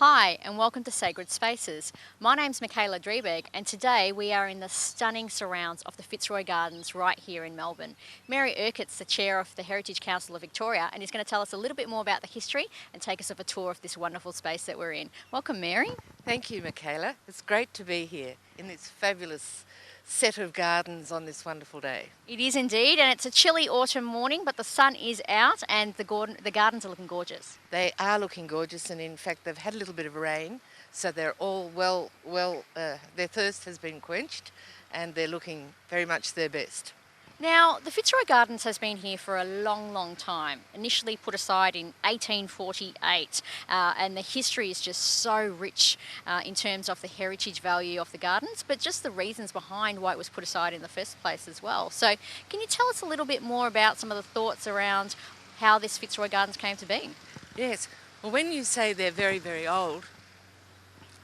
Hi and welcome to Sacred Spaces. My name's Michaela Drieberg and today we are in the stunning surrounds of the Fitzroy Gardens right here in Melbourne. Mary Urquhart's the chair of the Heritage Council of Victoria and is going to tell us a little bit more about the history and take us on a tour of this wonderful space that we're in. Welcome, Mary. Thank you, Michaela. It's great to be here in this fabulous set of gardens on this wonderful day. It is indeed, and it's a chilly autumn morning, but the sun is out and the gardens are looking gorgeous. They are looking gorgeous, and in fact they've had a little bit of rain, so they're all their thirst has been quenched and they're looking very much their best. Now, the Fitzroy Gardens has been here for a long, long time. Initially put aside in 1848, and the history is just so rich in terms of the heritage value of the gardens, but just the reasons behind why it was put aside in the first place as well. So, can you tell us a little bit more about some of the thoughts around how this Fitzroy Gardens came to be? Yes, well, when you say they're very, very old,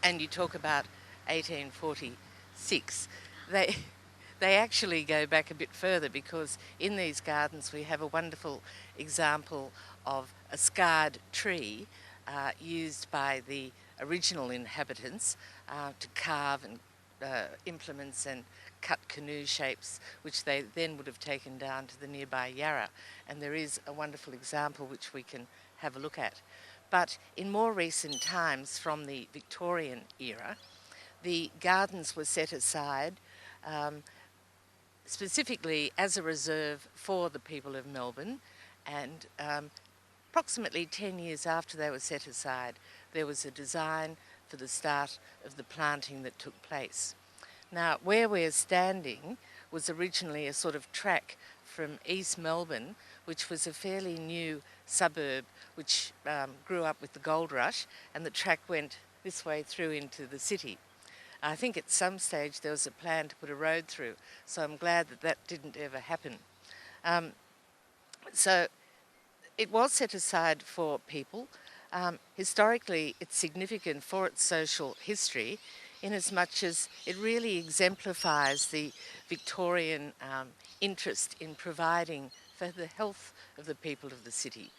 and you talk about 1846, they actually go back a bit further, because in these gardens we have a wonderful example of a scarred tree used by the original inhabitants to carve and implements and cut canoe shapes, which they then would have taken down to the nearby Yarra. And there is a wonderful example which we can have a look at. But in more recent times, from the Victorian era, the gardens were set aside specifically as a reserve for the people of Melbourne, and approximately 10 years after they were set aside, there was a design for the start of the planting that took place. Now, where we're standing was originally a sort of track from East Melbourne, which was a fairly new suburb which grew up with the gold rush, and the track went this way through into the city. I think at some stage there was a plan to put a road through, so I'm glad that that didn't ever happen. So it was set aside for people. Historically, it's significant for its social history, in as much as it really exemplifies the Victorian interest in providing for the health of the people of the city.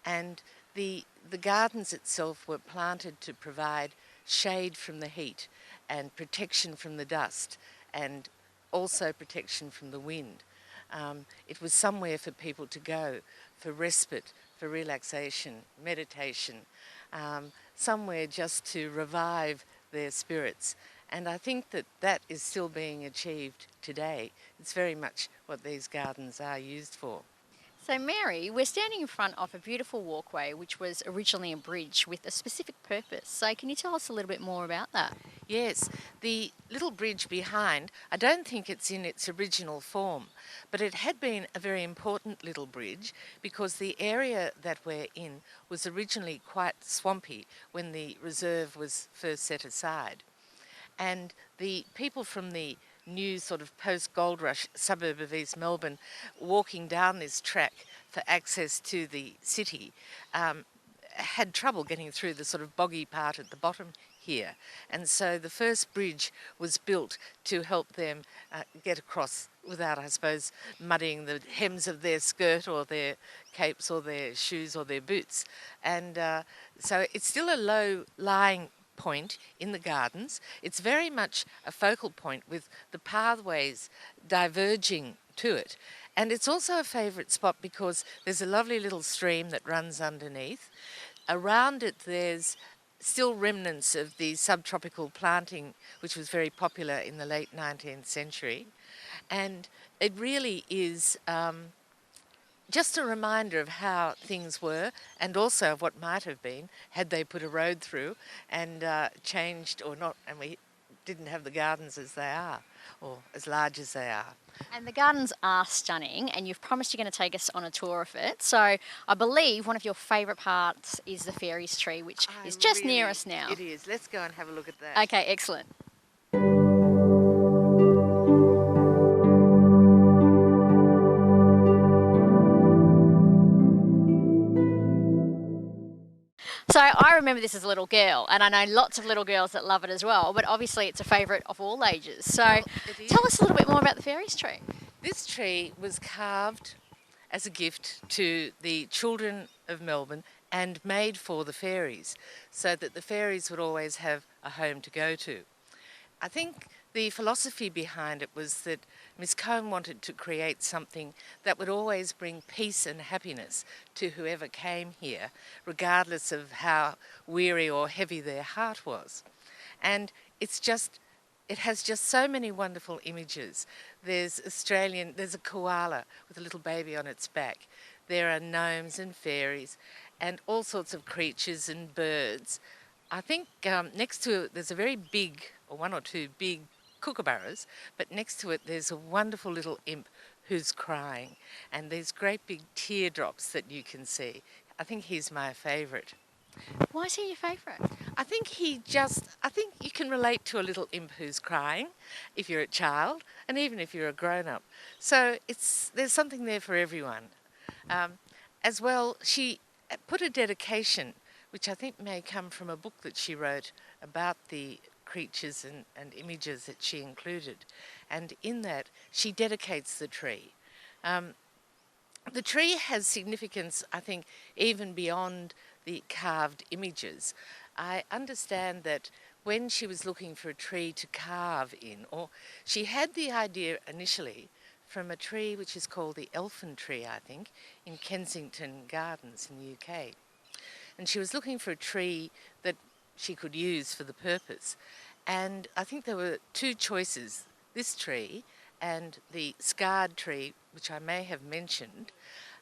And the gardens itself were planted to provide shade from the heat and protection from the dust, and also protection from the wind. It was somewhere for people to go for respite, for relaxation, meditation, somewhere just to revive their spirits. And I think that that is still being achieved today. It's very much what these gardens are used for. So, Mary, we're standing in front of a beautiful walkway which was originally a bridge with a specific purpose. So, can you tell us a little bit more about that? Yes, the little bridge behind, I don't think it's in its original form, but it had been a very important little bridge, because the area that we're in was originally quite swampy when the reserve was first set aside. And the people from the new sort of post-gold rush suburb of East Melbourne, walking down this track for access to the city, had trouble getting through the sort of boggy part at the bottom here. And so the first bridge was built to help them get across without, I suppose, muddying the hems of their skirt or their capes or their shoes or their boots. And so it's still a low-lying point in the gardens. It's very much a focal point with the pathways diverging to it. And it's also a favourite spot because there's a lovely little stream that runs underneath. Around it there's still remnants of the subtropical planting, which was very popular in the late 19th century. And it really is just a reminder of how things were, and also of what might have been had they put a road through and changed or not, and we didn't have the gardens as they are, or as large as they are. And the gardens are stunning, and you've promised you're going to take us on a tour of it. So I believe one of your favourite parts is the Fairies Tree, which is just near us now. It is. Let's go and have a look at that. Okay, excellent. So I remember this as a little girl, and I know lots of little girls that love it as well, but obviously it's a favourite of all ages. So tell us a little bit more about the Fairies Tree. This tree was carved as a gift to the children of Melbourne and made for the fairies, so that the fairies would always have a home to go to. I think the philosophy behind it was that Miss Combe wanted to create something that would always bring peace and happiness to whoever came here, regardless of how weary or heavy their heart was. And it has just so many wonderful images. There's a koala with a little baby on its back. There are gnomes and fairies and all sorts of creatures and birds. I think next to it there's a very big, or one or two big kookaburras, but next to it there's a wonderful little imp who's crying, and there's great big teardrops that you can see. I think he's my favourite. Why is he your favourite? I think you can relate to a little imp who's crying if you're a child and even if you're a grown up. So there's something there for everyone. Um, as well, she put a dedication, which I think may come from a book that she wrote about the creatures and images that she included. And in that, she dedicates the tree. Um, the tree has significance, I think, even beyond the carved images. I understand that when she was looking for a tree to carve in, or she had the idea initially from a tree which is called the elfin tree, I think, in Kensington Gardens in the UK. And she was looking for a tree that she could use for the purpose. And I think there were two choices, this tree and the scarred tree, which I may have mentioned.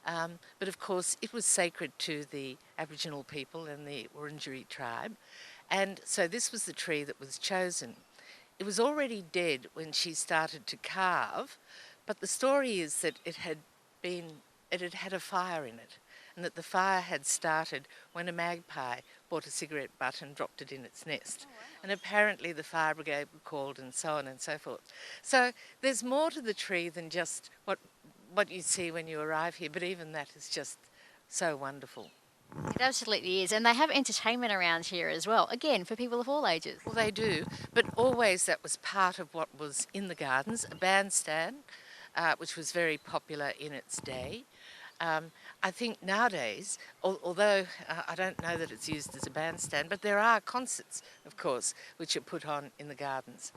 But of course, it was sacred to the Aboriginal people and the Wurundjeri tribe. And so this was the tree that was chosen. It was already dead when she started to carve, but the story is that it had had a fire in it, and that the fire had started when a magpie bought a cigarette butt and dropped it in its nest. Oh, wow. And apparently the fire brigade were called and so on and so forth. So there's more to the tree than just what you see when you arrive here, but even that is just so wonderful. It absolutely is. And they have entertainment around here as well, again, for people of all ages. Well, they do, but always that was part of what was in the gardens, a bandstand, which was very popular in its day. I think nowadays, although I don't know that it's used as a bandstand, but there are concerts, of course, which are put on in the gardens.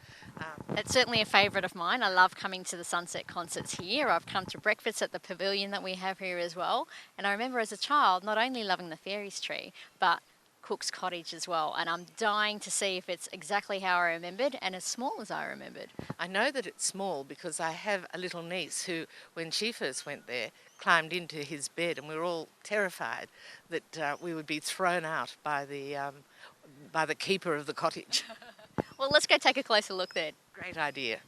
It's certainly a favourite of mine. I love coming to the sunset concerts here. I've come to breakfast at the pavilion that we have here as well. And I remember as a child not only loving the Fairies Tree, but Cook's Cottage as well. And I'm dying to see if it's exactly how I remembered and as small as I remembered. I know that it's small because I have a little niece who, when she first went there, climbed into his bed, and we were all terrified that we would be thrown out by the keeper of the cottage. Well, let's go take a closer look then. Great idea.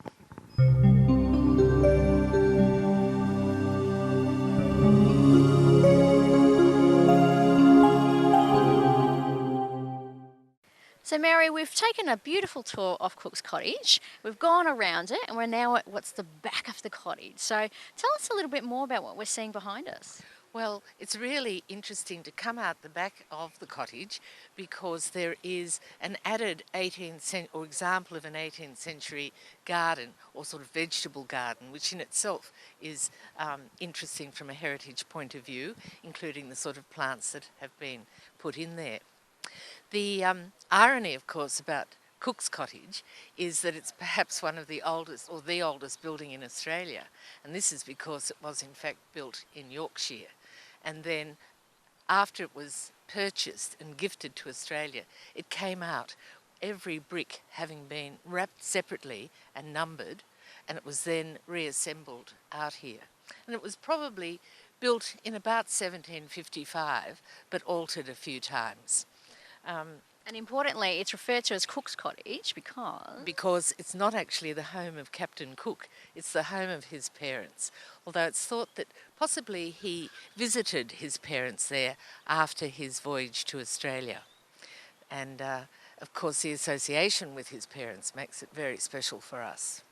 So Mary, we've taken a beautiful tour of Cook's Cottage. We've gone around it and we're now at what's the back of the cottage. So tell us a little bit more about what we're seeing behind us. Well, it's really interesting to come out the back of the cottage because there is an added 18th century, or example of an 18th century garden or sort of vegetable garden, which in itself is interesting from a heritage point of view, including the sort of plants that have been put in there. The irony, of course, about Cook's Cottage is that it's perhaps one of the oldest, or the oldest building in Australia. And this is because it was in fact built in Yorkshire. And then after it was purchased and gifted to Australia, it came out, every brick having been wrapped separately and numbered, and it was then reassembled out here. And it was probably built in about 1755, but altered a few times. And importantly, it's referred to as Cook's Cottage because it's not actually the home of Captain Cook, it's the home of his parents. Although it's thought that possibly he visited his parents there after his voyage to Australia. And of course the association with his parents makes it very special for us.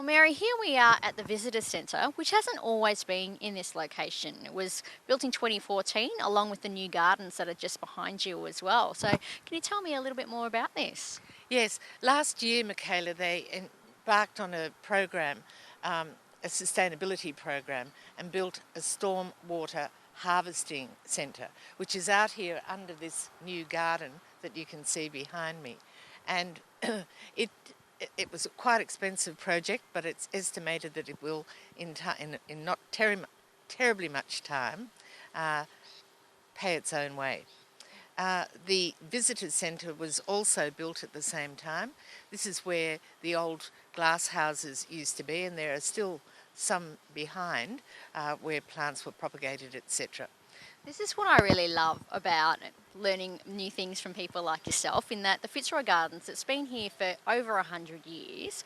Mary, here we are at the Visitor Centre, which hasn't always been in this location. It was built in 2014 along with the new gardens that are just behind you as well. So can you tell me a little bit more about this? Yes, last year, Michaela, embarked on a program, a sustainability program, and built a stormwater harvesting centre, which is out here under this new garden that you can see behind me. And it was a quite expensive project, but it's estimated that it will, in not terribly much time, pay its own way. The visitor centre was also built at the same time. This is where the old glass houses used to be, and there are still some behind where plants were propagated, etc. This is what I really love about learning new things from people like yourself, in that the Fitzroy Gardens, it's been here for over 100 years,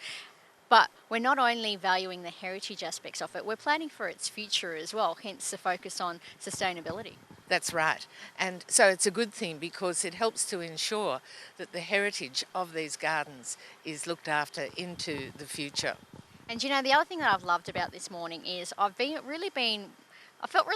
but we're not only valuing the heritage aspects of it, we're planning for its future as well, hence the focus on sustainability. That's right. And so it's a good thing because it helps to ensure that the heritage of these gardens is looked after into the future. And you know, the other thing that I've loved about this morning is I felt really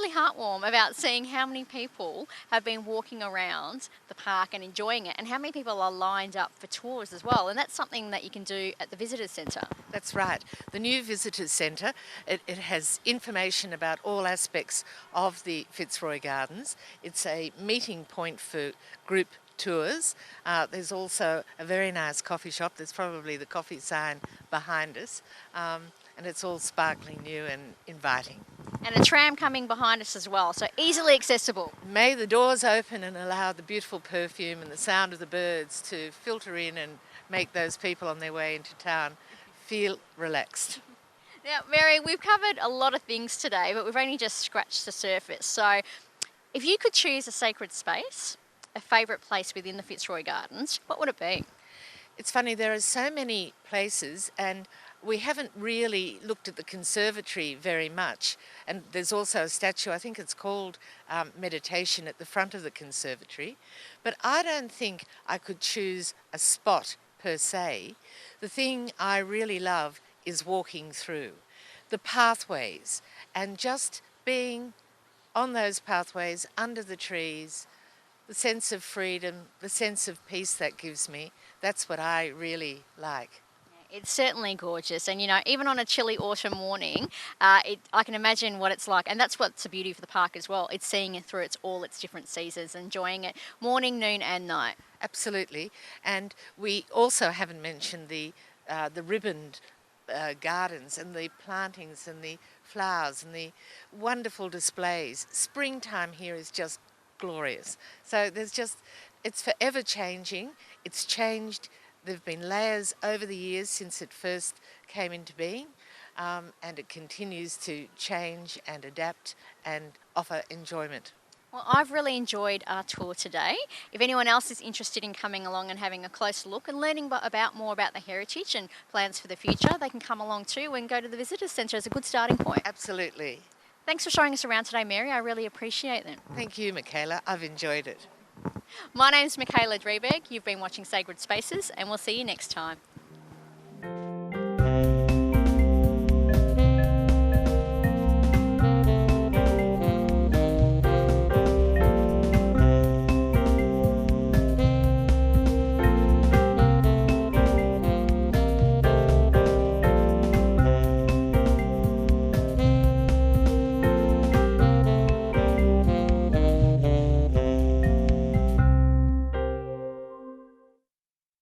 heartwarm about seeing how many people have been walking around the park and enjoying it, and how many people are lined up for tours as well. And that's something that you can do at the Visitors Centre. That's right. The new Visitors Centre, it has information about all aspects of the Fitzroy Gardens. It's a meeting point for group tours. There's also a very nice coffee shop. There's probably the coffee sign behind us. And it's all sparkling new and inviting. And a tram coming behind us as well, so easily accessible. May the doors open and allow the beautiful perfume and the sound of the birds to filter in and make those people on their way into town feel relaxed. Now, Mary, we've covered a lot of things today, but we've only just scratched the surface. So if you could choose a sacred space, a favourite place within the Fitzroy Gardens, what would it be? It's funny, there are so many places, and we haven't really looked at the conservatory very much. And there's also a statue, I think it's called Meditation, at the front of the conservatory. But I don't think I could choose a spot per se. The thing I really love is walking through the pathways and just being on those pathways under the trees, the sense of freedom, the sense of peace that gives me. That's what I really like. It's certainly gorgeous, and you know, even on a chilly autumn morning, I can imagine what it's like, and that's what's the beauty of the park as well. It's seeing it through all its different seasons, enjoying it morning, noon, and night. Absolutely, and we also haven't mentioned the ribboned gardens and the plantings and the flowers and the wonderful displays. Springtime here is just glorious. So it's forever changing. It's changed. There have been layers over the years since it first came into being, and it continues to change and adapt and offer enjoyment. Well, I've really enjoyed our tour today. If anyone else is interested in coming along and having a closer look and learning more about the heritage and plans for the future, they can come along too and go to the Visitors Centre as a good starting point. Absolutely. Thanks for showing us around today, Mary. I really appreciate them. Thank you, Michaela. I've enjoyed it. My name's Michaela Dreberg. You've been watching Sacred Spaces, and we'll see you next time.